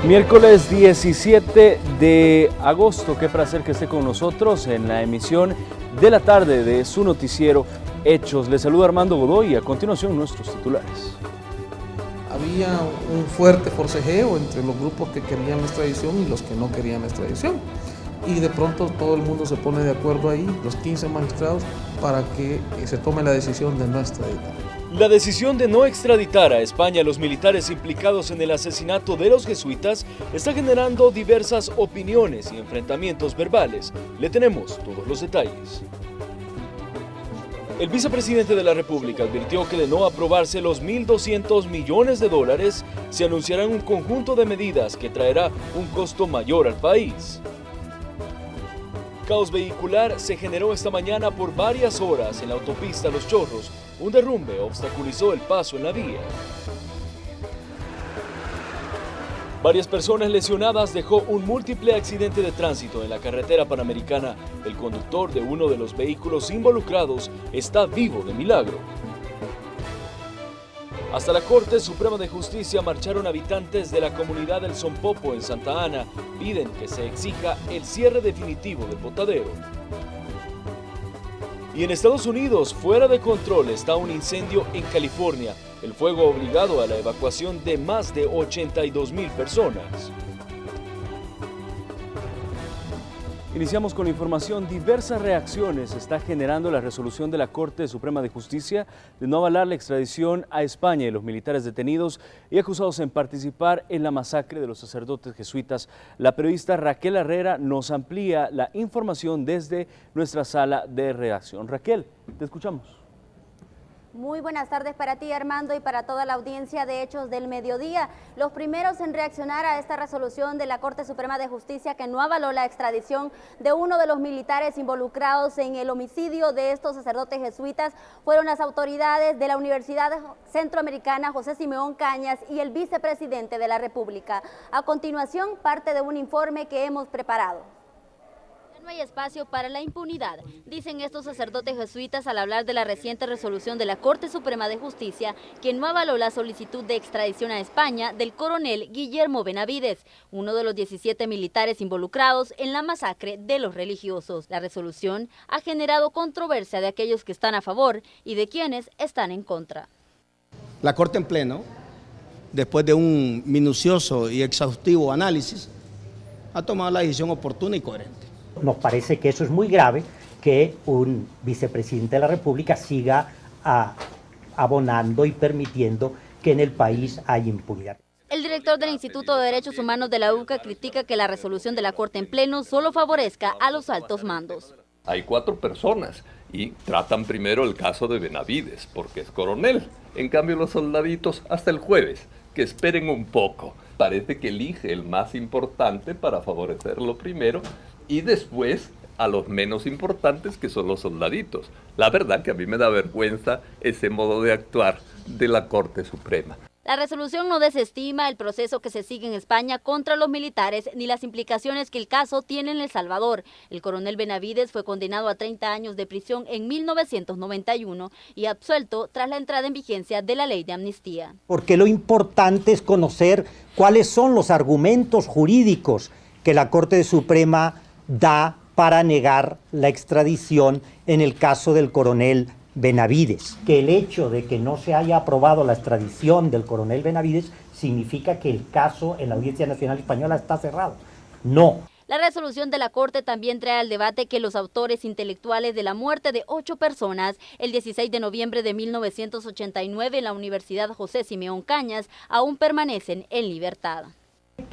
Miércoles 17 de agosto, qué placer que esté con nosotros en la emisión de la tarde de su noticiero Hechos. Les saluda Armando Godoy y a continuación nuestros titulares. Había un fuerte forcejeo entre los grupos que querían la extradición y los que no querían la extradición. Y de pronto todo el mundo se pone de acuerdo ahí, los 15 magistrados, para que se tome la decisión de no extraditar. La decisión de no extraditar a España a los militares implicados en el asesinato de los jesuitas está generando diversas opiniones y enfrentamientos verbales. Le tenemos todos los detalles. El vicepresidente de la República advirtió que de no aprobarse los 1.200 millones de dólares, se anunciarán un conjunto de medidas que traerá un costo mayor al país. Caos vehicular se generó esta mañana por varias horas en la autopista Los Chorros. Un derrumbe obstaculizó el paso en la vía. Varias personas lesionadas dejó un múltiple accidente de tránsito en la carretera panamericana. El conductor de uno de los vehículos involucrados está vivo de milagro. Hasta la Corte Suprema de Justicia marcharon habitantes de la comunidad del Sonpopo en Santa Ana. Piden que se exija el cierre definitivo del botadero. Y en Estados Unidos, fuera de control está un incendio en California. El fuego ha obligado a la evacuación de más de 82,000 personas. Iniciamos con la información. Diversas reacciones está generando la resolución de la Corte Suprema de Justicia de no avalar la extradición a España de los militares detenidos y acusados en participar en la masacre de los sacerdotes jesuitas. La periodista Raquel Herrera nos amplía la información desde nuestra sala de redacción. Raquel, te escuchamos. Muy buenas tardes para ti, Armando, y para toda la audiencia de Hechos del Mediodía. Los primeros en reaccionar a esta resolución de la Corte Suprema de Justicia que no avaló la extradición de uno de los militares involucrados en el homicidio de estos sacerdotes jesuitas fueron las autoridades de la Universidad Centroamericana José Simeón Cañas y el vicepresidente de la República. A continuación, parte de un informe que hemos preparado. No hay espacio para la impunidad, dicen estos sacerdotes jesuitas al hablar de la reciente resolución de la Corte Suprema de Justicia que no avaló la solicitud de extradición a España del coronel Guillermo Benavides, uno de los 17 militares involucrados en la masacre de los religiosos. La resolución ha generado controversia de aquellos que están a favor y de quienes están en contra. La Corte en pleno, después de un minucioso y exhaustivo análisis, ha tomado la decisión oportuna y coherente. Nos parece que eso es muy grave, que un vicepresidente de la República siga abonando y permitiendo que en el país haya impunidad. El director del Instituto de Derechos Humanos de la UCA critica que la resolución de la Corte en pleno solo favorezca a los altos mandos. Hay 4 personas y tratan primero el caso de Benavides, porque es coronel. En cambio, los soldaditos hasta el jueves, que esperen un poco. Parece que elige el más importante para favorecerlo primero y después a los menos importantes, que son los soldaditos. La verdad que a mí me da vergüenza ese modo de actuar de la Corte Suprema. La resolución no desestima el proceso que se sigue en España contra los militares ni las implicaciones que el caso tiene en El Salvador. El coronel Benavides fue condenado a 30 años de prisión en 1991 y absuelto tras la entrada en vigencia de la ley de amnistía. Porque lo importante es conocer cuáles son los argumentos jurídicos que la Corte Suprema da para negar la extradición en el caso del coronel Benavides. Que el hecho de que no se haya aprobado la extradición del coronel Benavides significa que el caso en la Audiencia Nacional Española está cerrado. No. La resolución de la Corte también trae al debate que los autores intelectuales de la muerte de 8 personas el 16 de noviembre de 1989 en la Universidad José Simeón Cañas aún permanecen en libertad.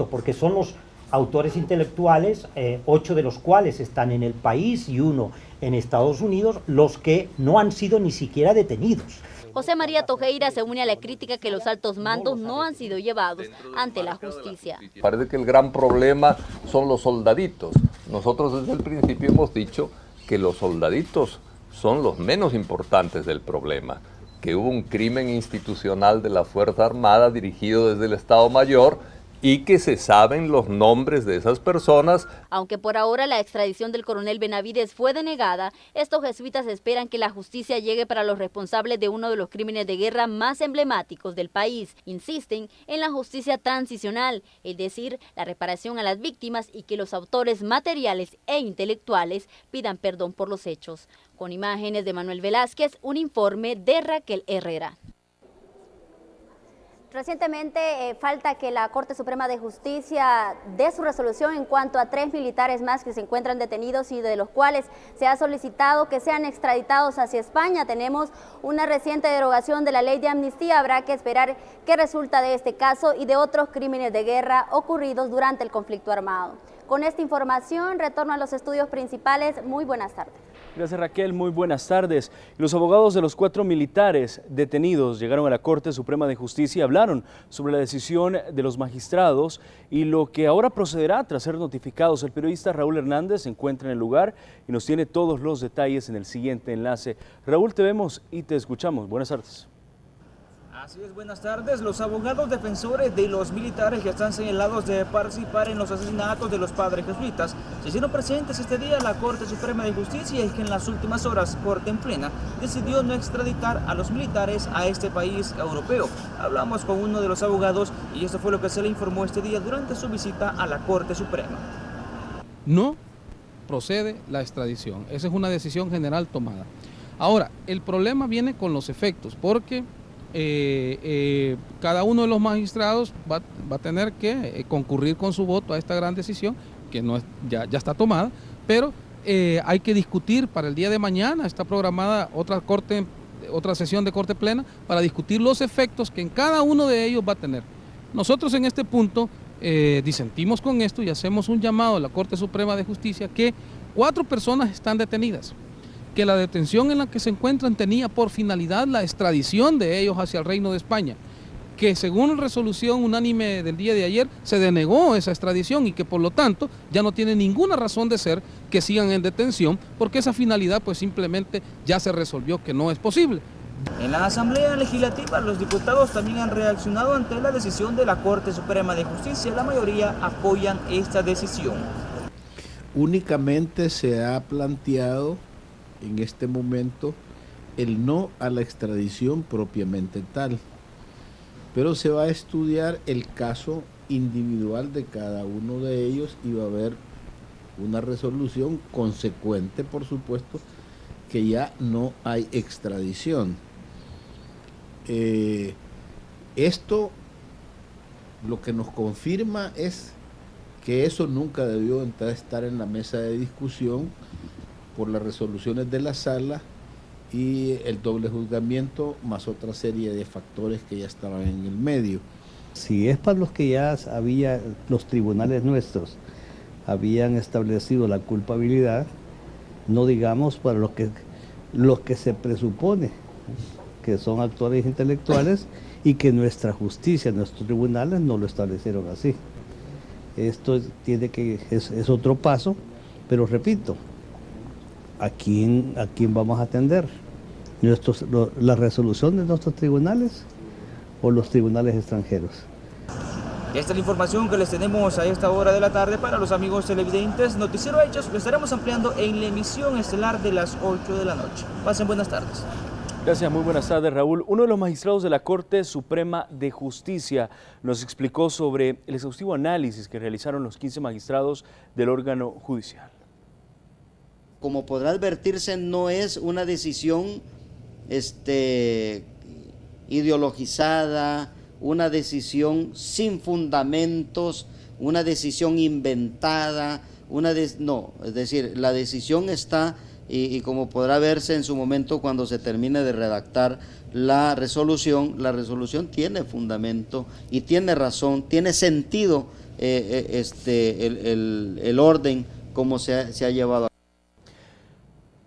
Porque son los autores intelectuales, 8 de los cuales están en el país y 1 en Estados Unidos, los que no han sido ni siquiera detenidos. José María Tojeira se une a la crítica que los altos mandos no han sido llevados ante la justicia. Parece que el gran problema son los soldaditos. Nosotros desde el principio hemos dicho que los soldaditos son los menos importantes del problema, que hubo un crimen institucional de la Fuerza Armada dirigido desde el Estado Mayor y que se saben los nombres de esas personas. Aunque por ahora la extradición del coronel Benavides fue denegada, estos jesuitas esperan que la justicia llegue para los responsables de uno de los crímenes de guerra más emblemáticos del país. Insisten en la justicia transicional, es decir, la reparación a las víctimas y que los autores materiales e intelectuales pidan perdón por los hechos. Con imágenes de Manuel Velázquez, un informe de Raquel Herrera. Recientemente falta que la Corte Suprema de Justicia dé su resolución en cuanto a 3 militares más que se encuentran detenidos y de los cuales se ha solicitado que sean extraditados hacia España. Tenemos una reciente derogación de la ley de amnistía, habrá que esperar qué resulta de este caso y de otros crímenes de guerra ocurridos durante el conflicto armado. Con esta información retorno a los estudios principales. Muy buenas tardes. Gracias, Raquel, muy buenas tardes. Los abogados de los 4 militares detenidos llegaron a la Corte Suprema de Justicia y hablaron sobre la decisión de los magistrados y lo que ahora procederá tras ser notificados. El periodista Raúl Hernández se encuentra en el lugar y nos tiene todos los detalles en el siguiente enlace. Raúl, te vemos y te escuchamos. Buenas tardes. Así es, buenas tardes. Los abogados defensores de los militares que están señalados de participar en los asesinatos de los padres jesuitas se hicieron presentes este día en la Corte Suprema de Justicia y que en las últimas horas Corte en Plena decidió no extraditar a los militares a este país europeo. Hablamos con uno de los abogados y esto fue lo que se le informó este día durante su visita a la Corte Suprema. No procede la extradición. Esa es una decisión general tomada. Ahora, el problema viene con los efectos, porque cada uno de los magistrados va a tener que concurrir con su voto a esta gran decisión, que no es, ya está tomada, pero hay que discutir para el día de mañana. Está programada otra sesión de Corte Plena para discutir los efectos que en cada uno de ellos va a tener. Nosotros en este punto disentimos con esto y hacemos un llamado a la Corte Suprema de Justicia que 4 personas están detenidas, que la detención en la que se encuentran tenía por finalidad la extradición de ellos hacia el Reino de España, que según resolución unánime del día de ayer se denegó esa extradición y que por lo tanto ya no tiene ninguna razón de ser que sigan en detención, porque esa finalidad pues simplemente ya se resolvió que no es posible. En la Asamblea Legislativa, los diputados también han reaccionado ante la decisión de la Corte Suprema de Justicia. La mayoría apoyan esta decisión. Únicamente se ha planteado en este momento el no a la extradición propiamente tal, pero se va a estudiar el caso individual de cada uno de ellos y va a haber una resolución consecuente, por supuesto, que ya no hay extradición. Esto lo que nos confirma es que eso nunca debió estar en la mesa de discusión por las resoluciones de la sala y el doble juzgamiento más otra serie de factores que ya estaban en el medio. Si es para los que ya había, los tribunales nuestros habían establecido la culpabilidad, no digamos para los que se presupone que son actores intelectuales y que nuestra justicia, nuestros tribunales no lo establecieron así. Esto es otro paso, pero repito, ¿a quién vamos a atender? ¿La resolución de nuestros tribunales o los tribunales extranjeros? Esta es la información que les tenemos a esta hora de la tarde para los amigos televidentes. Noticiero Hechos lo estaremos ampliando en la emisión estelar de las 8 de la noche. Pasen buenas tardes. Gracias, muy buenas tardes, Raúl. Uno de los magistrados de la Corte Suprema de Justicia nos explicó sobre el exhaustivo análisis que realizaron los 15 magistrados del órgano judicial. Como podrá advertirse, no es una decisión ideologizada, una decisión sin fundamentos, una decisión inventada, no, es decir, la decisión está, y como podrá verse en su momento cuando se termine de redactar la resolución tiene fundamento y tiene razón, tiene sentido el orden como se ha llevado a cabo.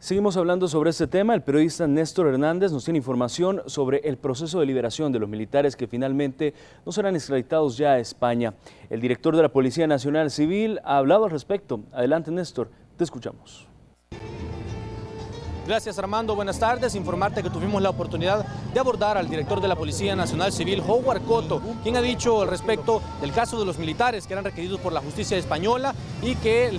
Seguimos hablando sobre este tema. El periodista Néstor Hernández nos tiene información sobre el proceso de liberación de los militares que finalmente no serán extraditados ya a España. El director de la Policía Nacional Civil ha hablado al respecto. Adelante, Néstor, te escuchamos. Gracias, Armando. Buenas tardes. Informarte que tuvimos la oportunidad de abordar al director de la Policía Nacional Civil, Howard Cotto, quien ha dicho al respecto del caso de los militares que eran requeridos por la justicia española y que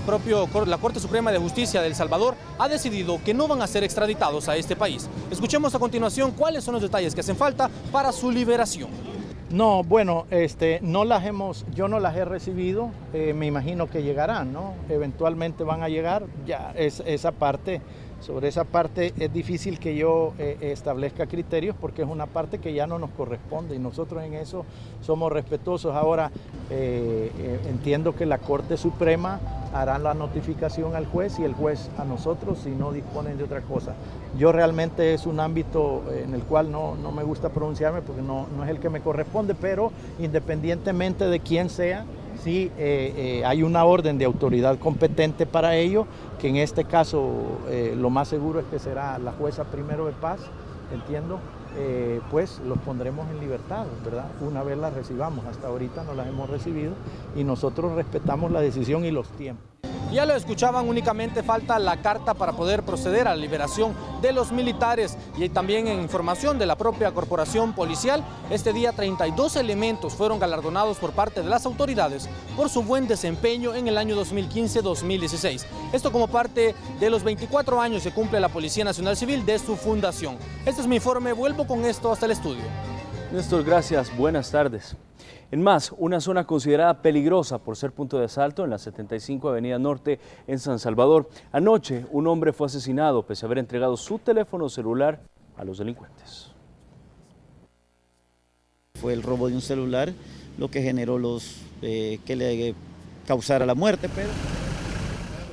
la Corte Suprema de Justicia de El Salvador ha decidido que no van a ser extraditados a este país. Escuchemos a continuación cuáles son los detalles que hacen falta para su liberación. No, bueno, yo no las he recibido, me imagino que llegarán, ¿no? Eventualmente van a llegar, ya sobre esa parte es difícil que yo establezca criterios porque es una parte que ya no nos corresponde y nosotros en eso somos respetuosos. Ahora, entiendo que la Corte Suprema hará la notificación al juez y el juez a nosotros si no disponen de otra cosa. Yo realmente es un ámbito en el cual no me gusta pronunciarme porque no es el que me corresponde, pero independientemente de quién sea, sí hay una orden de autoridad competente para ello, que en este caso lo más seguro es que será la jueza primero de paz, entiendo, pues los pondremos en libertad, ¿verdad? Una vez las recibamos, hasta ahorita no las hemos recibido y nosotros respetamos la decisión y los tiempos. Ya lo escuchaban, únicamente falta la carta para poder proceder a la liberación de los militares y también en información de la propia corporación policial. Este día 32 elementos fueron galardonados por parte de las autoridades por su buen desempeño en el año 2015-2016. Esto como parte de los 24 años que cumple la Policía Nacional Civil de su fundación. Este es mi informe, vuelvo con esto hasta el estudio. Néstor, gracias, buenas tardes. En más, una zona considerada peligrosa por ser punto de asalto en la 75 Avenida Norte en San Salvador. Anoche, un hombre fue asesinado pese a haber entregado su teléfono celular a los delincuentes. Fue el robo de un celular lo que generó que le causara la muerte, pero...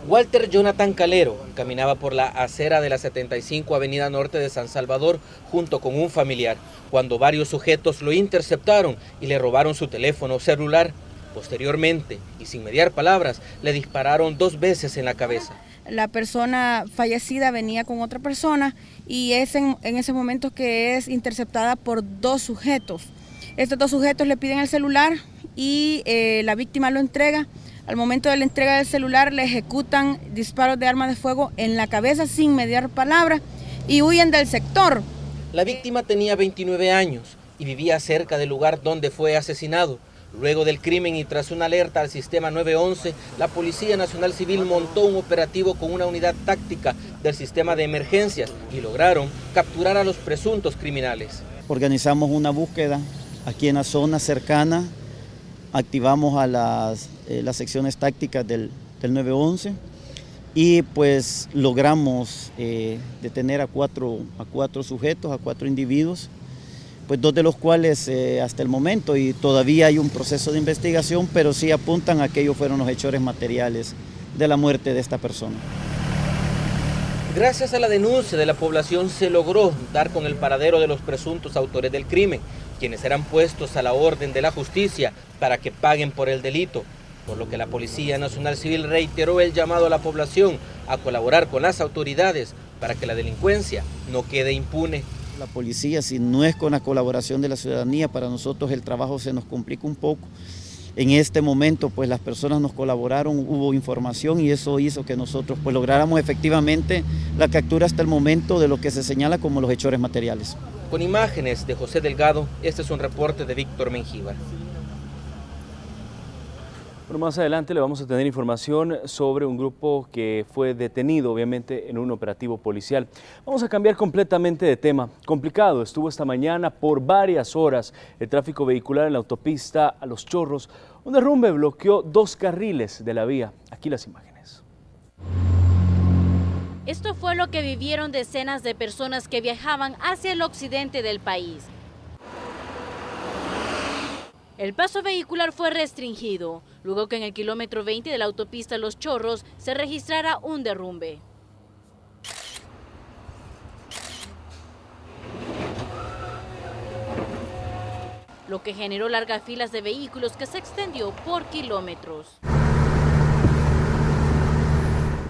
Walter Jonathan Calero caminaba por la acera de la 75 Avenida Norte de San Salvador junto con un familiar, cuando varios sujetos lo interceptaron y le robaron su teléfono celular. Posteriormente, y sin mediar palabras, le dispararon 2 veces en la cabeza. La persona fallecida venía con otra persona y es en ese momento que es interceptada por 2 sujetos. Estos 2 sujetos le piden el celular y la víctima lo entrega. Al momento de la entrega del celular le ejecutan disparos de arma de fuego en la cabeza sin mediar palabra y huyen del sector. La víctima tenía 29 años y vivía cerca del lugar donde fue asesinado. Luego del crimen y tras una alerta al sistema 911, la Policía Nacional Civil montó un operativo con una unidad táctica del sistema de emergencias y lograron capturar a los presuntos criminales. Organizamos una búsqueda aquí en la zona cercana, activamos a las secciones tácticas del 911 y pues logramos detener a cuatro sujetos, a 4 individuos, pues 2 de los cuales hasta el momento, y todavía hay un proceso de investigación, pero sí apuntan a que ellos fueron los hechores materiales de la muerte de esta persona. Gracias a la denuncia de la población se logró dar con el paradero de los presuntos autores del crimen, quienes serán puestos a la orden de la justicia para que paguen por el delito, por lo que la Policía Nacional Civil reiteró el llamado a la población a colaborar con las autoridades para que la delincuencia no quede impune. La policía, si no es con la colaboración de la ciudadanía, para nosotros el trabajo se nos complica un poco. En este momento, pues las personas nos colaboraron, hubo información y eso hizo que nosotros pues lográramos efectivamente la captura hasta el momento de lo que se señala como los hechores materiales. Con imágenes de José Delgado, este es un reporte de Víctor Mengíbar. Bueno, más adelante le vamos a tener información sobre un grupo que fue detenido, obviamente, en un operativo policial. Vamos a cambiar completamente de tema. Complicado estuvo esta mañana por varias horas el tráfico vehicular en la autopista a Los Chorros. Un derrumbe bloqueó 2 carriles de la vía. Aquí las imágenes. Esto fue lo que vivieron decenas de personas que viajaban hacia el occidente del país. El paso vehicular fue restringido, luego que en el kilómetro 20 de la autopista Los Chorros se registrara un derrumbe. Lo que generó largas filas de vehículos que se extendió por kilómetros.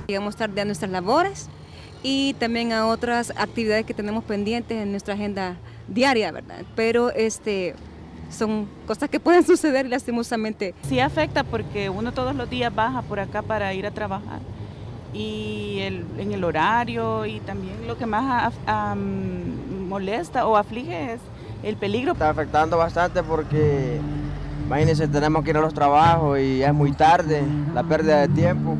Llegamos tarde a nuestras labores y también a otras actividades que tenemos pendientes en nuestra agenda diaria, ¿verdad? Pero son cosas que pueden suceder lastimosamente. Sí afecta porque uno todos los días baja por acá para ir a trabajar y en el horario, y también lo que más molesta o aflige es el peligro. Está afectando bastante porque, imagínense, tenemos que ir a los trabajos y es muy tarde, la pérdida de tiempo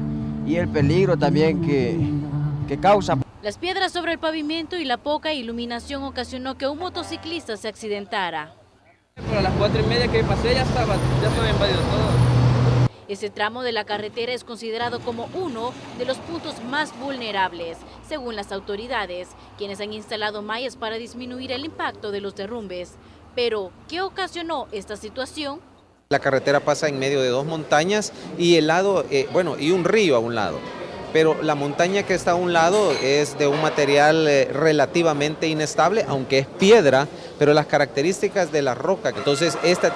y el peligro también que causa. Las piedras sobre el pavimento y la poca iluminación ocasionó que un motociclista se accidentara. A las 4:30 que pasé ya estaba invadido todo. Ese tramo de la carretera es considerado como uno de los puntos más vulnerables, según las autoridades, quienes han instalado mallas para disminuir el impacto de los derrumbes. Pero, ¿qué ocasionó esta situación? La carretera pasa en medio de dos montañas y y un río a un lado. Pero la montaña que está a un lado es de un material relativamente inestable, aunque es piedra, pero las características de la roca, entonces esta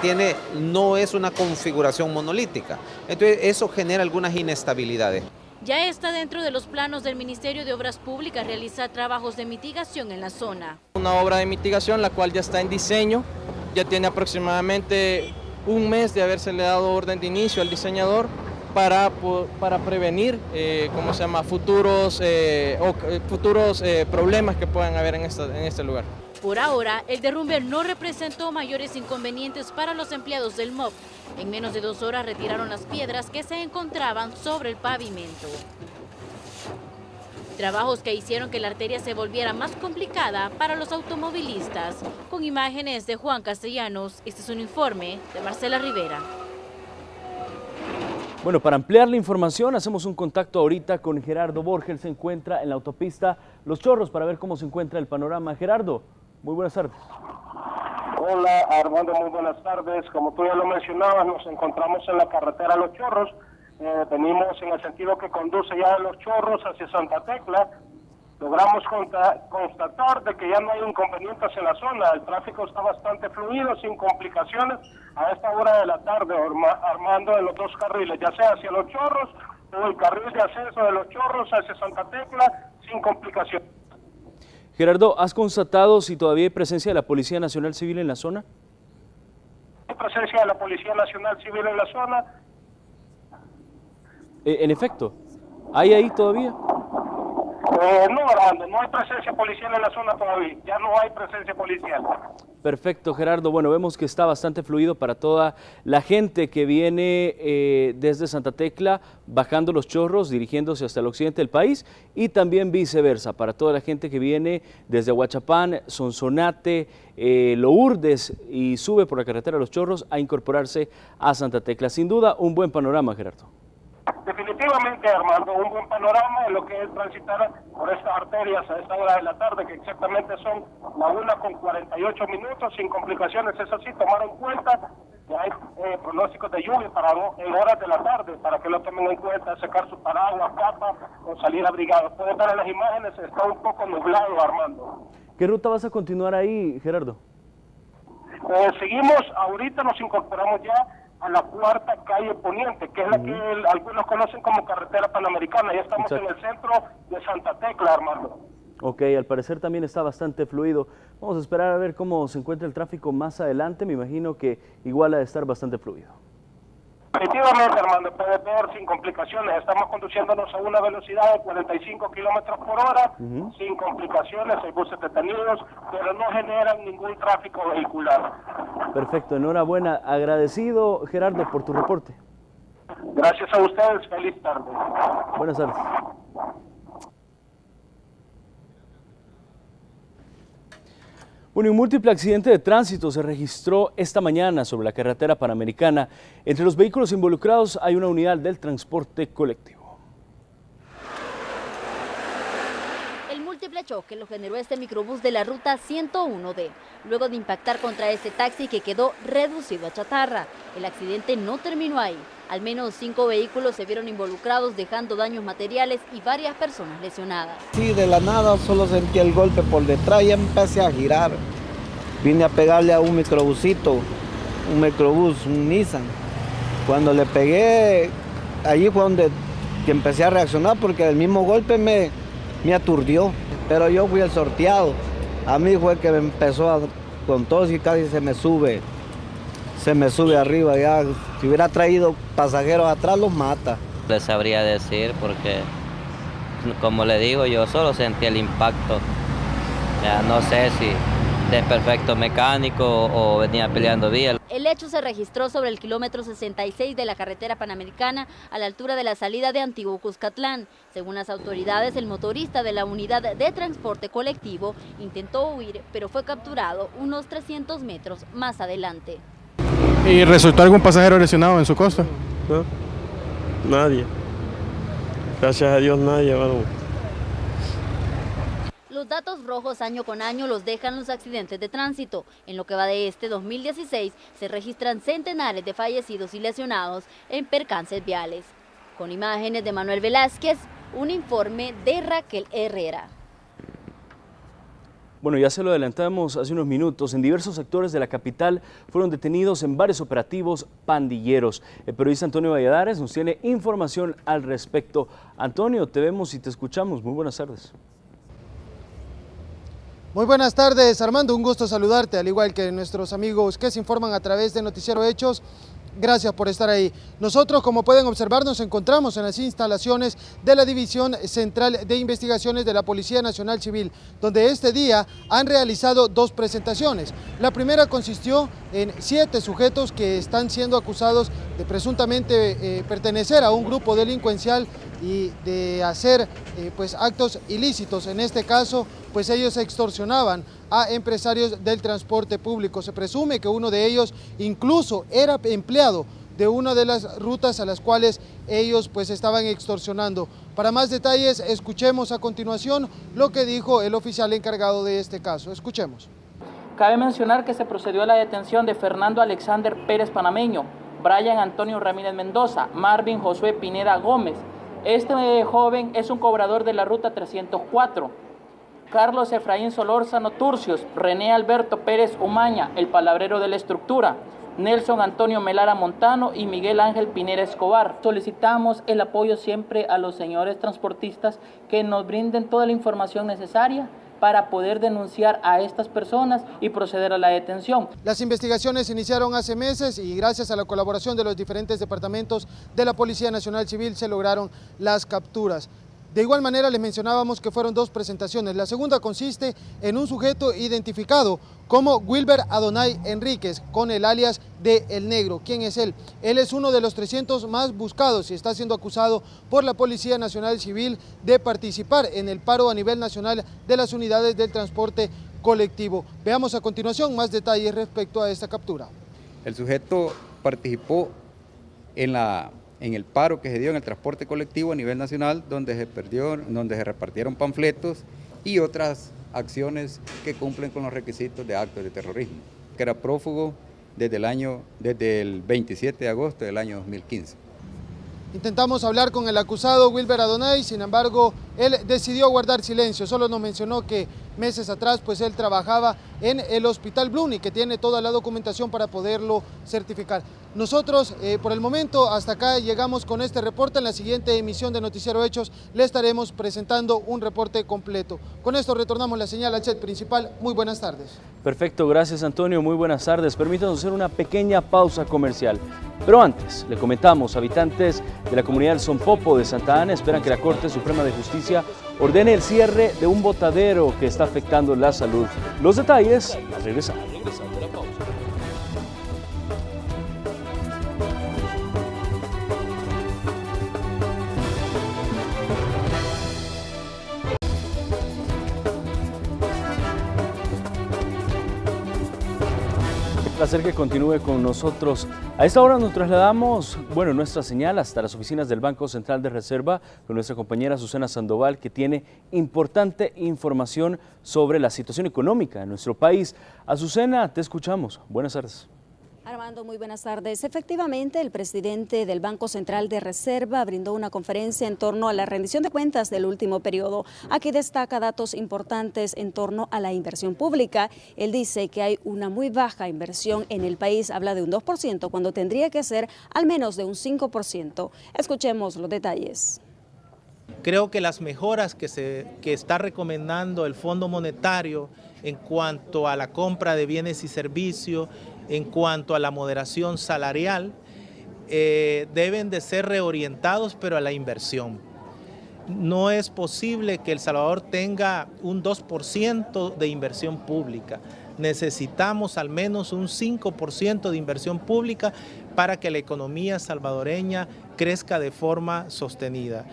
no es una configuración monolítica, entonces eso genera algunas inestabilidades. Ya está dentro de los planos del Ministerio de Obras Públicas realizar trabajos de mitigación en la zona. Una obra de mitigación la cual ya está en diseño, ya tiene aproximadamente un mes de habérsele dado orden de inicio al diseñador, para prevenir futuros problemas que puedan haber en este lugar. Por ahora, el derrumbe no representó mayores inconvenientes para los empleados del MOB. En menos de 2 horas retiraron las piedras que se encontraban sobre el pavimento. Trabajos que hicieron que la arteria se volviera más complicada para los automovilistas. Con imágenes de Juan Castellanos, este es un informe de Marcela Rivera. Bueno, para ampliar la información, hacemos un contacto ahorita con Gerardo Borges. Él se encuentra en la autopista Los Chorros para ver cómo se encuentra el panorama. Gerardo, muy buenas tardes. Hola Armando, muy buenas tardes. Como tú ya lo mencionabas, nos encontramos en la carretera Los Chorros. Venimos en el sentido que conduce ya de Los Chorros hacia Santa Tecla. Logramos constatar de que ya no hay inconvenientes en la zona, el tráfico está bastante fluido, sin complicaciones a esta hora de la tarde, Armando, en los dos carriles, ya sea hacia Los Chorros o el carril de ascenso de Los Chorros hacia Santa Tecla, sin complicaciones. Gerardo, ¿has constatado si todavía hay presencia de la Policía Nacional Civil en la zona? ¿Hay presencia de la Policía Nacional Civil en la zona? En efecto, ¿hay ahí todavía? No, Armando, no hay presencia policial en la zona todavía, ya no hay presencia policial. Perfecto, Gerardo. Bueno, vemos que está bastante fluido para toda la gente que viene desde Santa Tecla, bajando Los Chorros, dirigiéndose hasta el occidente del país, y también viceversa, para toda la gente que viene desde Huachapán, Sonsonate, Lourdes y sube por la carretera Los Chorros a incorporarse a Santa Tecla. Sin duda, un buen panorama, Gerardo. Definitivamente, Armando, un buen panorama en lo que es transitar por estas arterias a esta hora de la tarde, que exactamente son la 1:48, sin complicaciones. Eso sí, tomar en cuenta que hay pronósticos de lluvia en horas de la tarde, para que lo tomen en cuenta, secar su paraguas, capa o salir abrigados. Pueden ver en las imágenes, está un poco nublado, Armando. ¿Qué ruta vas a continuar ahí, Gerardo? Seguimos, ahorita nos incorporamos ya a la cuarta calle Poniente, que es la que algunos conocen como carretera panamericana. Ya estamos en el centro de Santa Tecla, Armando. Ok, al parecer también está bastante fluido. Vamos a esperar a ver cómo se encuentra el tráfico más adelante. Me imagino que igual ha de estar bastante fluido. Definitivamente, Armando, puedes ver sin complicaciones. Estamos conduciéndonos a una velocidad de 45 kilómetros por hora, sin complicaciones, hay buses detenidos, pero no generan ningún tráfico vehicular. Perfecto, enhorabuena. Agradecido, Gerardo, por tu reporte. Gracias a ustedes, feliz tarde. Buenas tardes. Bueno, un múltiple accidente de tránsito se registró esta mañana sobre la carretera panamericana. Entre los vehículos involucrados hay una unidad del transporte colectivo. El múltiple choque lo generó este microbús de la ruta 101D, luego de impactar contra este taxi que quedó reducido a chatarra. El accidente no terminó ahí. Al menos 5 vehículos se vieron involucrados, dejando daños materiales y varias personas lesionadas. Sí, de la nada solo sentí el golpe por detrás y empecé a girar. Vine a pegarle a un microbusito, un Nissan. Cuando le pegué, allí fue donde que empecé a reaccionar, porque el mismo golpe me aturdió. Pero yo fui el sorteado. A mí fue que me empezó con tos y casi se me sube arriba. Ya, si hubiera traído pasajeros atrás, los mata. Les sabría decir porque como le digo, yo solo sentí el impacto. Ya no sé si desperfecto mecánico o venía peleando bien. El hecho se registró sobre el kilómetro 66 de la carretera panamericana a la altura de la salida de Antiguo Cuscatlán. Según las autoridades, el motorista de la unidad de transporte colectivo intentó huir, pero fue capturado unos 300 metros más adelante. ¿Y resultó algún pasajero lesionado en su costa? No, nadie. Gracias a Dios nadie, bueno. Los datos rojos año con año los dejan los accidentes de tránsito. En lo que va de este 2016 se registran centenares de fallecidos y lesionados en percances viales. Con imágenes de Manuel Velázquez, un informe de Raquel Herrera. Bueno, ya se lo adelantamos hace unos minutos, en diversos sectores de la capital fueron detenidos en varios operativos pandilleros. El periodista Antonio Valladares nos tiene información al respecto. Antonio, te vemos y te escuchamos. Muy buenas tardes. Muy buenas tardes, Armando, un gusto saludarte, al igual que nuestros amigos que se informan a través de Noticiero Hechos. Gracias por estar ahí. Nosotros, como pueden observar, nos encontramos en las instalaciones de la División Central de Investigaciones de la Policía Nacional Civil, donde este día han realizado 2 presentaciones. La primera consistió en 7 sujetos que están siendo acusados de presuntamente pertenecer a un grupo delincuencial y de hacer pues actos ilícitos. En este caso, pues ellos extorsionaban a empresarios del transporte público. Se presume que uno de ellos incluso era empleado de una de las rutas a las cuales ellos pues estaban extorsionando. Para más detalles, escuchemos a continuación lo que dijo el oficial encargado de este caso. Escuchemos. Cabe mencionar que se procedió a la detención de Fernando Alexander Pérez Panameño, Brian Antonio Ramírez Mendoza, Marvin Josué Pineda Gómez. Este joven es un cobrador de la ruta 304. Carlos Efraín Solórzano Turcios, René Alberto Pérez Umaña, el palabrero de la estructura, Nelson Antonio Melara Montano y Miguel Ángel Pinera Escobar. Solicitamos el apoyo siempre a los señores transportistas que nos brinden toda la información necesaria para poder denunciar a estas personas y proceder a la detención. Las investigaciones se iniciaron hace meses y gracias a la colaboración de los diferentes departamentos de la Policía Nacional Civil se lograron las capturas. De igual manera les mencionábamos que fueron 2 presentaciones. La segunda consiste en un sujeto identificado como Wilber Adonai Enríquez, con el alias de El Negro. ¿Quién es él? Él es uno de los 300 más buscados y está siendo acusado por la Policía Nacional Civil de participar en el paro a nivel nacional de las unidades del transporte colectivo. Veamos a continuación más detalles respecto a esta captura. El sujeto participó en el paro que se dio en el transporte colectivo a nivel nacional, donde se repartieron panfletos y otras acciones que cumplen con los requisitos de actos de terrorismo, que era prófugo desde el 27 de agosto del año 2015. Intentamos hablar con el acusado Wilber Adonai, sin embargo, él decidió guardar silencio, solo nos mencionó que meses atrás pues él trabajaba en el Hospital Bluni, que tiene toda la documentación para poderlo certificar. Nosotros, por el momento, hasta acá llegamos con este reporte. En la siguiente emisión de Noticiero Hechos le estaremos presentando un reporte completo. Con esto retornamos la señal al set principal. Muy buenas tardes. Perfecto, gracias Antonio, muy buenas tardes. Permítanos hacer una pequeña pausa comercial. Pero antes, le comentamos, habitantes de la comunidad del Sonpopo de Santa Ana esperan que la Corte Suprema de Justicia ordene el cierre de un botadero que está afectando la salud. Los detalles, al regresar. Placer que continúe con nosotros. A esta hora nos trasladamos, nuestra señal hasta las oficinas del Banco Central de Reserva con nuestra compañera Susana Sandoval, que tiene importante información sobre la situación económica en nuestro país. Azucena, te escuchamos. Buenas tardes. Armando, muy buenas tardes. Efectivamente, el presidente del Banco Central de Reserva brindó una conferencia en torno a la rendición de cuentas del último periodo. Aquí destaca datos importantes en torno a la inversión pública. Él dice que hay una muy baja inversión en el país, habla de un 2% cuando tendría que ser al menos de un 5%. Escuchemos los detalles. Creo que las mejoras que está recomendando el Fondo Monetario en cuanto a la compra de bienes y servicios, en cuanto a la moderación salarial, deben de ser reorientados, pero a la inversión. No es posible que El Salvador tenga un 2% de inversión pública. Necesitamos al menos un 5% de inversión pública para que la economía salvadoreña crezca de forma sostenida.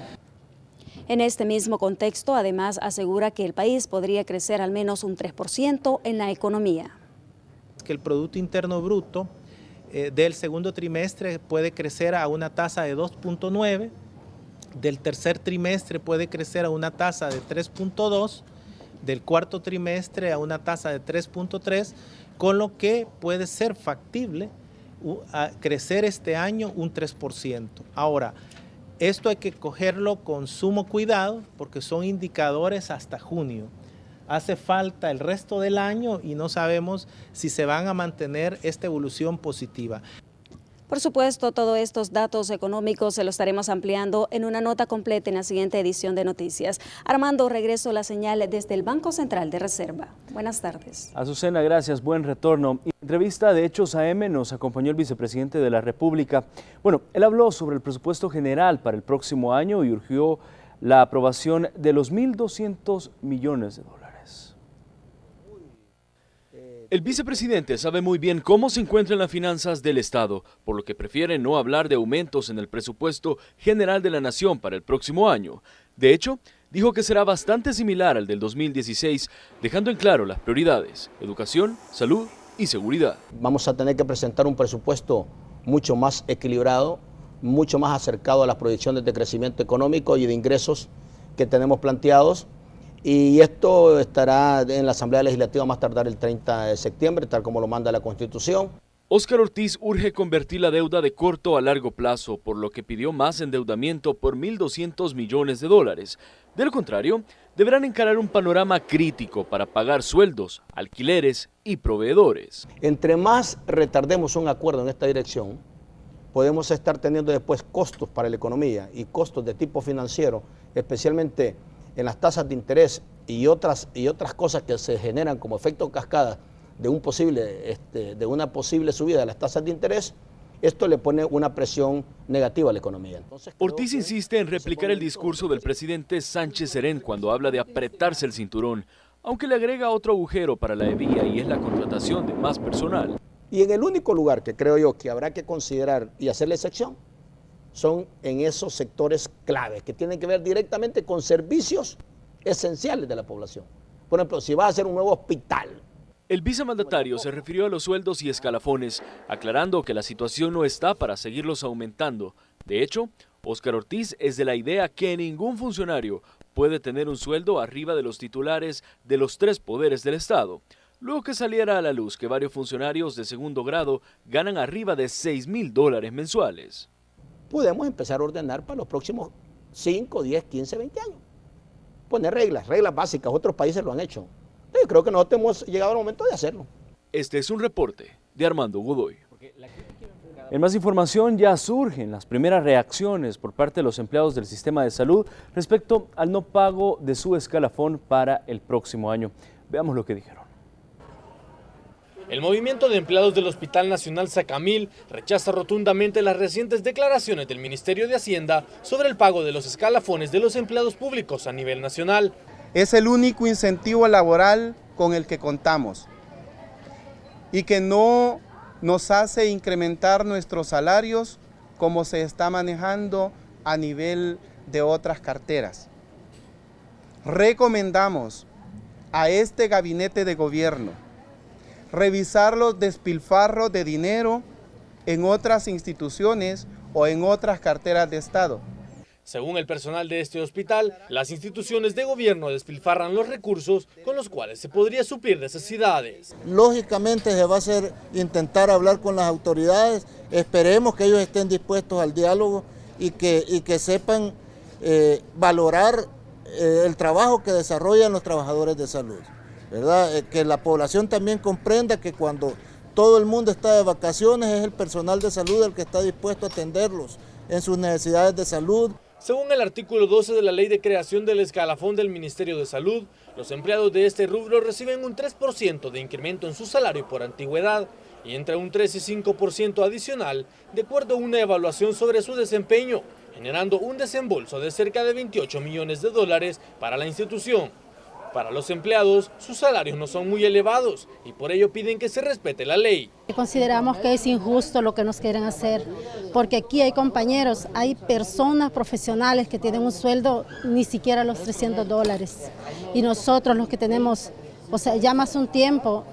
En este mismo contexto, además, asegura que el país podría crecer al menos un 3% en la economía. Que el Producto Interno Bruto del segundo trimestre puede crecer a una tasa de 2.9%, del tercer trimestre puede crecer a una tasa de 3.2%, del cuarto trimestre a una tasa de 3.3%, con lo que puede ser factible crecer este año un 3%. Ahora, esto hay que cogerlo con sumo cuidado porque son indicadores hasta junio. Hace falta el resto del año y no sabemos si se van a mantener esta evolución positiva. Por supuesto, todos estos datos económicos se los estaremos ampliando en una nota completa en la siguiente edición de Noticias. Armando, regreso la señal desde el Banco Central de Reserva. Buenas tardes. Azucena, gracias. Buen retorno. En entrevista de Hechos AM nos acompañó el vicepresidente de la República. Bueno, él habló sobre el presupuesto general para el próximo año y urgió la aprobación de los 1.200 millones de dólares. El vicepresidente sabe muy bien cómo se encuentran las finanzas del Estado, por lo que prefiere no hablar de aumentos en el presupuesto general de la Nación para el próximo año. De hecho, dijo que será bastante similar al del 2016, dejando en claro las prioridades: educación, salud y seguridad. Vamos a tener que presentar un presupuesto mucho más equilibrado, mucho más acercado a las proyecciones de crecimiento económico y de ingresos que tenemos planteados. Y esto estará en la Asamblea Legislativa más tardar el 30 de septiembre, tal como lo manda la Constitución. Óscar Ortiz urge convertir la deuda de corto a largo plazo, por lo que pidió más endeudamiento por 1.200 millones de dólares. De lo contrario, deberán encarar un panorama crítico para pagar sueldos, alquileres y proveedores. Entre más retardemos un acuerdo en esta dirección, podemos estar teniendo después costos para la economía y costos de tipo financiero, especialmente en las tasas de interés y otras cosas que se generan como efecto cascada de una posible subida de las tasas de interés. Esto le pone una presión negativa a la economía. Entonces, Ortiz insiste en replicar el discurso del presidente Sánchez Serén cuando habla de apretarse el cinturón, aunque le agrega otro agujero para la EVIA y es la contratación de más personal. Y en el único lugar que creo yo que habrá que considerar y hacerle excepción son en esos sectores claves que tienen que ver directamente con servicios esenciales de la población. Por ejemplo, si va a hacer un nuevo hospital. El vicemandatario se refirió a los sueldos y escalafones, aclarando que la situación no está para seguirlos aumentando. De hecho, Óscar Ortiz es de la idea que ningún funcionario puede tener un sueldo arriba de los titulares de los 3 poderes del Estado. Luego que saliera a la luz que varios funcionarios de segundo grado ganan arriba de $6.000 mensuales. Podemos empezar a ordenar para los próximos 5, 10, 15, 20 años. Poner reglas básicas, otros países lo han hecho. Yo creo que nosotros hemos llegado al momento de hacerlo. Este es un reporte de Armando Godoy. En más información, ya surgen las primeras reacciones por parte de los empleados del sistema de salud respecto al no pago de su escalafón para el próximo año. Veamos lo que dijeron. El movimiento de empleados del Hospital Nacional Sacamil rechaza rotundamente las recientes declaraciones del Ministerio de Hacienda sobre el pago de los escalafones de los empleados públicos a nivel nacional. Es el único incentivo laboral con el que contamos y que no nos hace incrementar nuestros salarios como se está manejando a nivel de otras carteras. Recomendamos a este gabinete de gobierno revisar los despilfarros de dinero en otras instituciones o en otras carteras de Estado. Según el personal de este hospital, las instituciones de gobierno despilfarran los recursos con los cuales se podría suplir necesidades. Lógicamente se va a hacer intentar hablar con las autoridades, esperemos que ellos estén dispuestos al diálogo y que sepan valorar el trabajo que desarrollan los trabajadores de salud, ¿verdad? Que la población también comprenda que cuando todo el mundo está de vacaciones es el personal de salud el que está dispuesto a atenderlos en sus necesidades de salud. Según el artículo 12 de la Ley de Creación del Escalafón del Ministerio de Salud, los empleados de este rubro reciben un 3% de incremento en su salario por antigüedad y entre un 3 y 5% adicional, de acuerdo a una evaluación sobre su desempeño. generando un desembolso de cerca de 28 millones de dólares para la institución. Para los empleados, sus salarios no son muy elevados y por ello piden que se respete la ley. Consideramos que es injusto lo que nos quieren hacer, porque aquí hay compañeros, hay personas profesionales que tienen un sueldo ni siquiera los $300 y nosotros los que tenemos, o sea, ya más un tiempo,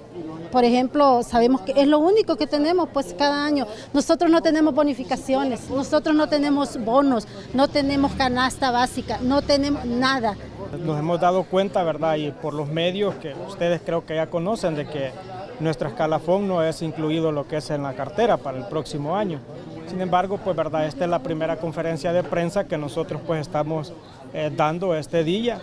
por ejemplo, sabemos que es lo único que tenemos pues cada año. Nosotros no tenemos bonificaciones, nosotros no tenemos bonos, no tenemos canasta básica, no tenemos nada. Nos hemos dado cuenta, ¿verdad? Y por los medios que ustedes creo que ya conocen de que nuestro escalafón no es incluido lo que es en la cartera para el próximo año. Sin embargo, pues verdad, esta es la primera conferencia de prensa que nosotros pues estamos dando este día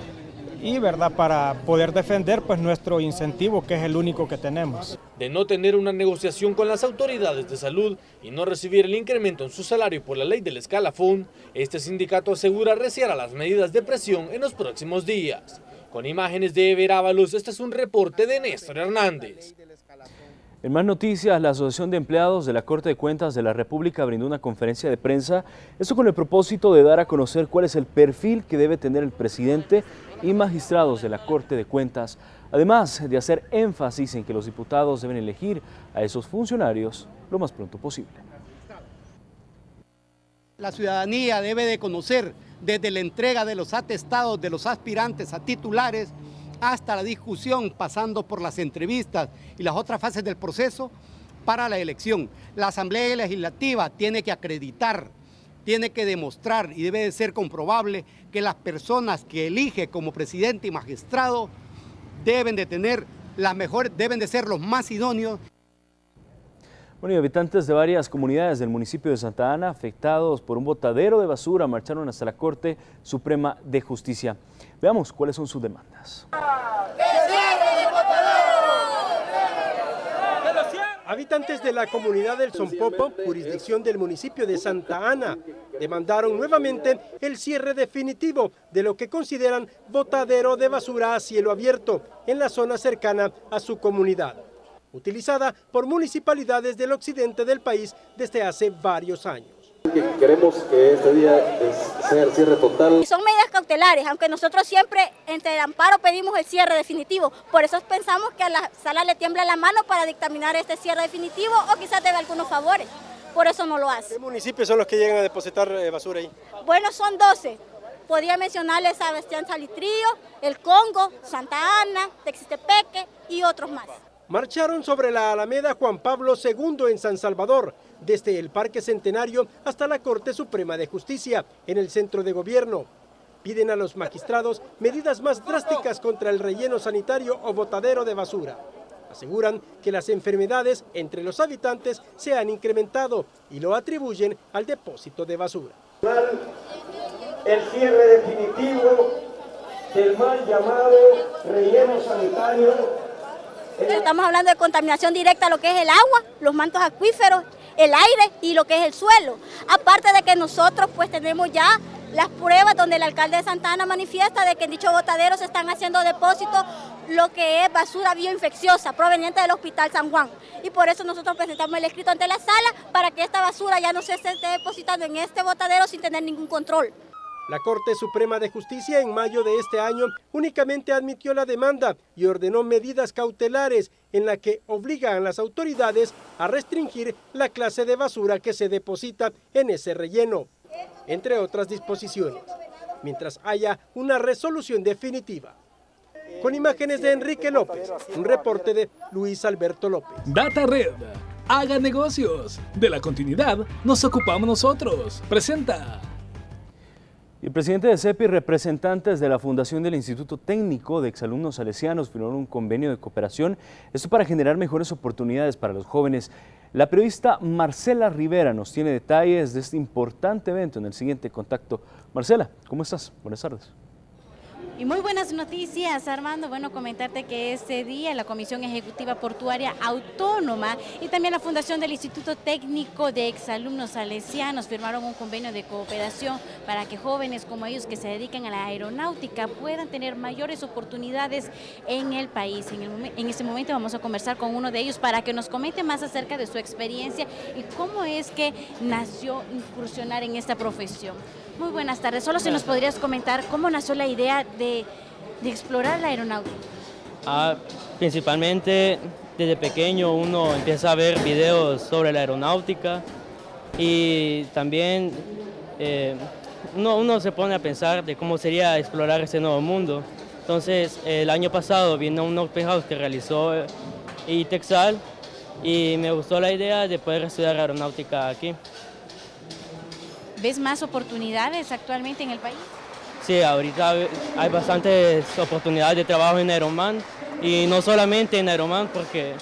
y verdad para poder defender pues nuestro incentivo que es el único que tenemos. De no tener una negociación con las autoridades de salud y no recibir el incremento en su salario por la ley del escalafón, este sindicato asegura reciará las medidas de presión en los próximos días. Con imágenes de Ever Ábalos, este es un reporte de Néstor Hernández. En más noticias, la Asociación de Empleados de la Corte de Cuentas de la República brindó una conferencia de prensa, esto con el propósito de dar a conocer cuál es el perfil que debe tener el presidente y magistrados de la Corte de Cuentas, además de hacer énfasis en que los diputados deben elegir a esos funcionarios lo más pronto posible. La ciudadanía debe de conocer desde la entrega de los atestados de los aspirantes a titulares hasta la discusión, pasando por las entrevistas y las otras fases del proceso para la elección. La Asamblea Legislativa tiene que acreditar, tiene que demostrar y debe de ser comprobable que las personas que elige como presidente y magistrado deben de tener las mejores, deben de ser los más idóneos. Bueno, y habitantes de varias comunidades del municipio de Santa Ana, afectados por un botadero de basura, marcharon hasta la Corte Suprema de Justicia. Veamos cuáles son sus demandas. Habitantes de la comunidad del Sonpopo, jurisdicción del municipio de Santa Ana, demandaron nuevamente el cierre definitivo de lo que consideran botadero de basura a cielo abierto en la zona cercana a su comunidad, utilizada por municipalidades del occidente del país desde hace varios años. Queremos que este día sea el cierre total. Son medidas cautelares, aunque nosotros siempre entre el amparo pedimos el cierre definitivo. Por eso pensamos que a la sala le tiembla la mano para dictaminar este cierre definitivo o quizás debe algunos favores. Por eso no lo hace. ¿Qué municipios son los que llegan a depositar basura ahí? Bueno, son 12. Podría mencionarles a Bastián Salitrío, El Congo, Santa Ana, Texitepeque y otros más. Marcharon sobre la Alameda Juan Pablo II en San Salvador, desde el Parque Centenario hasta la Corte Suprema de Justicia, en el centro de gobierno. Piden a los magistrados medidas más drásticas contra el relleno sanitario o botadero de basura. Aseguran que las enfermedades entre los habitantes se han incrementado y lo atribuyen al depósito de basura. El cierre definitivo del mal llamado relleno sanitario. Estamos hablando de contaminación directa a lo que es el agua, los mantos acuíferos, el aire y lo que es el suelo. Aparte de que nosotros pues tenemos ya las pruebas donde el alcalde de Santa Ana manifiesta de que en dicho botadero se están haciendo depósitos lo que es basura bioinfecciosa proveniente del Hospital San Juan. Y por eso nosotros presentamos el escrito ante la sala para que esta basura ya no se esté depositando en este botadero sin tener ningún control. La Corte Suprema de Justicia en mayo de este año únicamente admitió la demanda y ordenó medidas cautelares en la que obligan a las autoridades a restringir la clase de basura que se deposita en ese relleno, entre otras disposiciones, mientras haya una resolución definitiva. Con imágenes de Enrique López, un reporte de Luis Alberto López. Data Red, haga negocios. De la continuidad nos ocupamos nosotros. Presenta. El presidente de CEPI y representantes de la Fundación del Instituto Técnico de Exalumnos Salesianos firmaron un convenio de cooperación, esto para generar mejores oportunidades para los jóvenes. La periodista Marcela Rivera nos tiene detalles de este importante evento en el siguiente contacto. Marcela, ¿cómo estás? Buenas tardes. Y muy buenas noticias, Armando. Bueno, comentarte que este día la Comisión Ejecutiva Portuaria Autónoma y también la Fundación del Instituto Técnico de Exalumnos Salesianos firmaron un convenio de cooperación para que jóvenes como ellos que se dedican a la aeronáutica puedan tener mayores oportunidades en el país. En este momento vamos a conversar con uno de ellos para que nos comente más acerca de su experiencia y cómo es que nació incursionar en esta profesión. Muy buenas tardes. Solo si nos podrías comentar cómo nació la idea de explorar la aeronáutica. Principalmente desde pequeño uno empieza a ver videos sobre la aeronáutica y también uno se pone a pensar de cómo sería explorar ese nuevo mundo. Entonces el año pasado vino un open house que realizó ITEXAL y me gustó la idea de poder estudiar aeronáutica aquí. ¿Ves más oportunidades actualmente en el país? Sí, ahorita hay bastantes oportunidades de trabajo en Aeroman y no solamente en Aeroman porque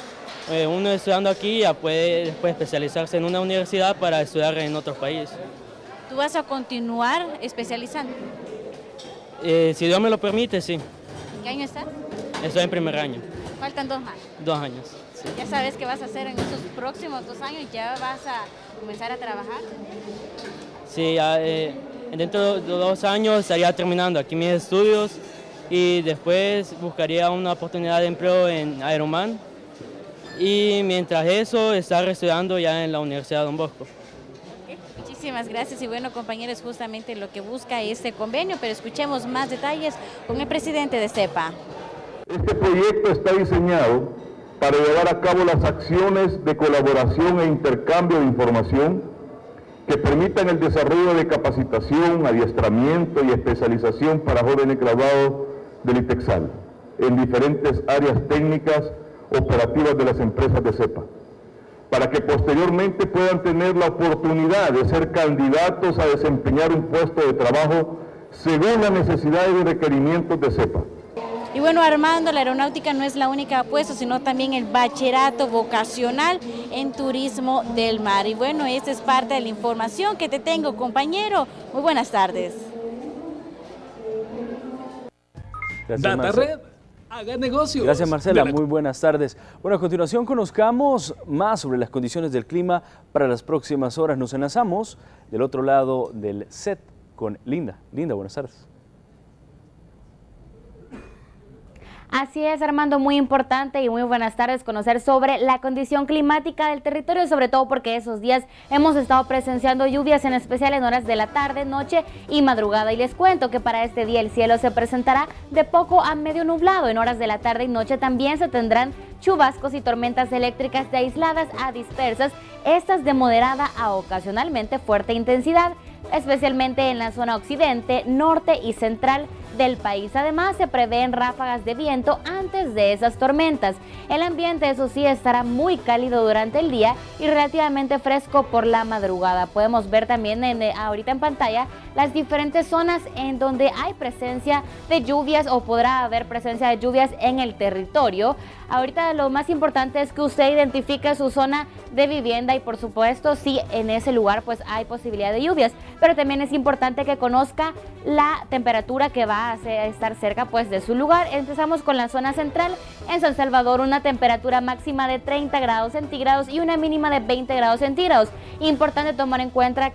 uno estudiando aquí ya puede después especializarse en una universidad para estudiar en otros países. ¿Tú vas a continuar especializando? Si Dios me lo permite, sí. ¿En qué año estás? Estoy en primer año. Faltan 2 más. 2 años. Sí. ¿Ya sabes qué vas a hacer en estos próximos 2 años? ¿Ya vas a comenzar a trabajar? Sí, dentro de 2 años estaría terminando aquí mis estudios y después buscaría una oportunidad de empleo en Aeroman y mientras eso estar estudiando ya en la Universidad Don Bosco. Muchísimas gracias y bueno compañeros, justamente lo que busca este convenio, pero escuchemos más detalles con el presidente de CEPA. Este proyecto está diseñado para llevar a cabo las acciones de colaboración e intercambio de información que permitan el desarrollo de capacitación, adiestramiento y especialización para jóvenes graduados del ITEXAL en diferentes áreas técnicas operativas de las empresas de CEPA, para que posteriormente puedan tener la oportunidad de ser candidatos a desempeñar un puesto de trabajo según las necesidades y requerimientos de CEPA. Y bueno, Armando, la aeronáutica no es la única apuesta, sino también el bachillerato vocacional en turismo del mar. Y bueno, esta es parte de la información que te tengo, compañero. Muy buenas tardes. Gracias, DataRed, haga negocios. Gracias, Marcela. Muy buenas tardes. Bueno, a continuación conozcamos más sobre las condiciones del clima para las próximas horas. Nos enlazamos del otro lado del set con Linda. Linda, buenas tardes. Así es, Armando, muy importante y muy buenas tardes conocer sobre la condición climática del territorio, sobre todo porque esos días hemos estado presenciando lluvias, en especial en horas de la tarde, noche y madrugada. Y les cuento que para este día el cielo se presentará de poco a medio nublado. En horas de la tarde y noche también se tendrán chubascos y tormentas eléctricas de aisladas a dispersas, estas de moderada a ocasionalmente fuerte intensidad, especialmente en la zona occidente, norte y central del país. Además, se prevén ráfagas de viento antes de esas tormentas. El ambiente, eso sí, estará muy cálido durante el día y relativamente fresco por la madrugada. Podemos ver también ahorita en pantalla las diferentes zonas en donde hay presencia de lluvias o podrá haber presencia de lluvias en el territorio. Ahorita lo más importante es que usted identifique su zona de vivienda y por supuesto si en ese lugar pues hay posibilidad de lluvias, pero también es importante que conozca la temperatura que va a estar cerca pues de su lugar. Empezamos con la zona central. En San Salvador una temperatura máxima de 30 grados centígrados y una mínima de 20 grados centígrados. Importante tomar en cuenta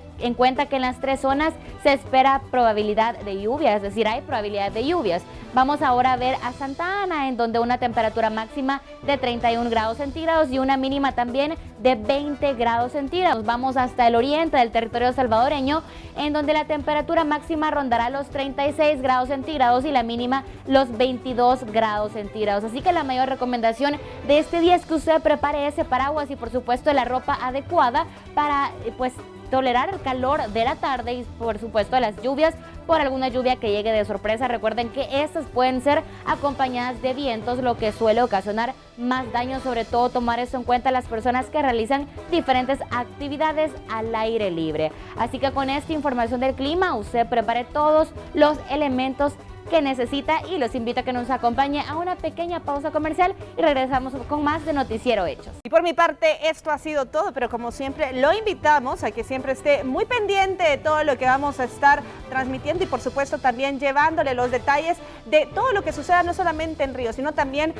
que en las 3 zonas se espera probabilidad de lluvia, es decir, hay probabilidad de lluvias. Vamos ahora a ver a Santa Ana, en donde una temperatura máxima de 31 grados centígrados y una mínima también de 20 grados centígrados. Vamos hasta el oriente del territorio salvadoreño, en donde la temperatura máxima rondará los 36 grados centígrados y la mínima los 22 grados centígrados. Así que la mayor recomendación de este día es que usted prepare ese paraguas y por supuesto la ropa adecuada para pues tolerar el calor de la tarde y por supuesto las lluvias, por alguna lluvia que llegue de sorpresa. Recuerden que estas pueden ser acompañadas de vientos, lo que suele ocasionar más daño, sobre todo tomar esto en cuenta las personas que realizan diferentes actividades al aire libre. Así que con esta información del clima, usted prepare todos los elementos que necesita y los invito a que nos acompañe a una pequeña pausa comercial y regresamos con más de Noticiero Hechos. Y por mi parte esto ha sido todo, pero como siempre lo invitamos a que siempre esté muy pendiente de todo lo que vamos a estar transmitiendo y por supuesto también llevándole los detalles de todo lo que suceda no solamente en Río, sino también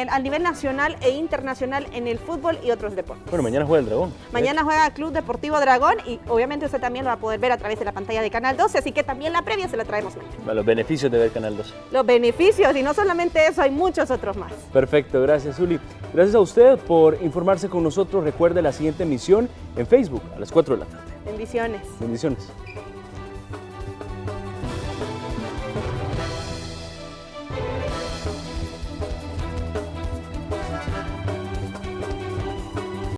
a nivel nacional e internacional en el fútbol y otros deportes. Bueno, mañana juega el Dragón. Mañana juega Club Deportivo Dragón y obviamente usted también lo va a poder ver a través de la pantalla de Canal 12, así que también la previa se la traemos mañana. Los beneficios de ver Canal 12. Los beneficios y no solamente eso, hay muchos otros más. Perfecto, gracias Zuli. Gracias a usted por informarse con nosotros. Recuerde la siguiente emisión en Facebook a las 4 de la tarde. Bendiciones. Bendiciones.